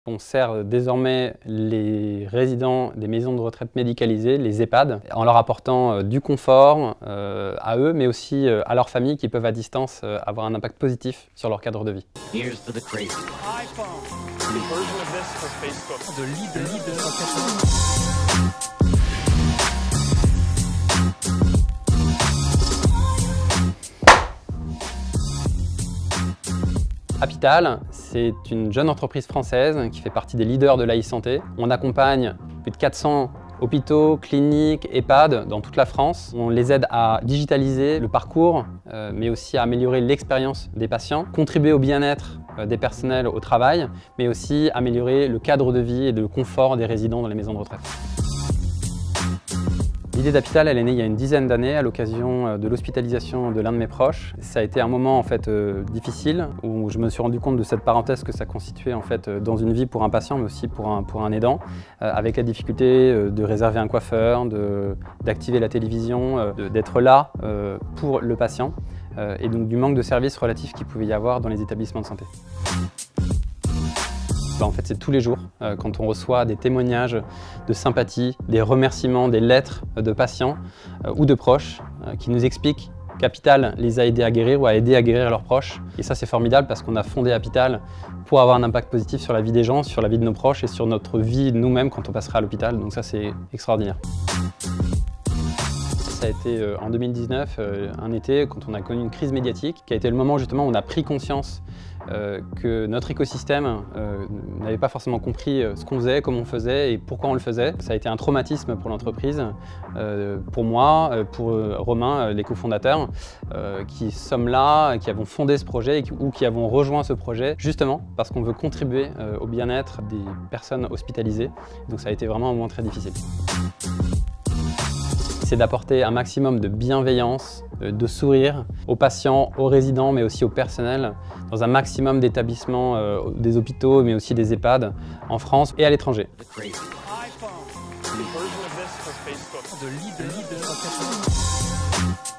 On sert désormais les résidents des maisons de retraite médicalisées, les EHPAD, en leur apportant du confort à eux, mais aussi à leurs familles qui peuvent à distance avoir un impact positif sur leur cadre de vie. Apital, c'est une jeune entreprise française qui fait partie des leaders de l'e-santé. On accompagne plus de 400 hôpitaux, cliniques, EHPAD dans toute la France. On les aide à digitaliser le parcours, mais aussi à améliorer l'expérience des patients, contribuer au bien-être des personnels au travail, mais aussi améliorer le cadre de vie et le confort des résidents dans les maisons de retraite. L'idée d'Apital, elle est née il y a une dizaine d'années à l'occasion de l'hospitalisation de l'un de mes proches. Ça a été un moment en fait difficile où je me suis rendu compte de cette parenthèse que ça constituait en fait dans une vie pour un patient mais aussi pour un aidant, avec la difficulté de réserver un coiffeur, d'activer la télévision, d'être là pour le patient et donc du manque de services relatifs qu'il pouvait y avoir dans les établissements de santé. En fait, c'est tous les jours, quand on reçoit des témoignages de sympathie, des remerciements, des lettres de patients ou de proches qui nous expliquent qu'Apital les a aidés à guérir ou a aidé à guérir leurs proches. Et ça, c'est formidable parce qu'on a fondé Apital pour avoir un impact positif sur la vie des gens, sur la vie de nos proches et sur notre vie nous-mêmes quand on passera à l'hôpital. Donc ça, c'est extraordinaire. Ça a été en 2019, un été, quand on a connu une crise médiatique, qui a été le moment justement où on a pris conscience que notre écosystème n'avait pas forcément compris ce qu'on faisait, comment on faisait et pourquoi on le faisait. Ça a été un traumatisme pour l'entreprise, pour moi, pour Romain, les cofondateurs, qui sommes là, qui avons fondé ce projet ou qui avons rejoint ce projet justement parce qu'on veut contribuer au bien-être des personnes hospitalisées. Donc ça a été vraiment un moment très difficile. C'est d'apporter un maximum de bienveillance, de sourire aux patients, aux résidents, mais aussi au personnel, dans un maximum d'établissements, des hôpitaux, mais aussi des EHPAD, en France et à l'étranger. De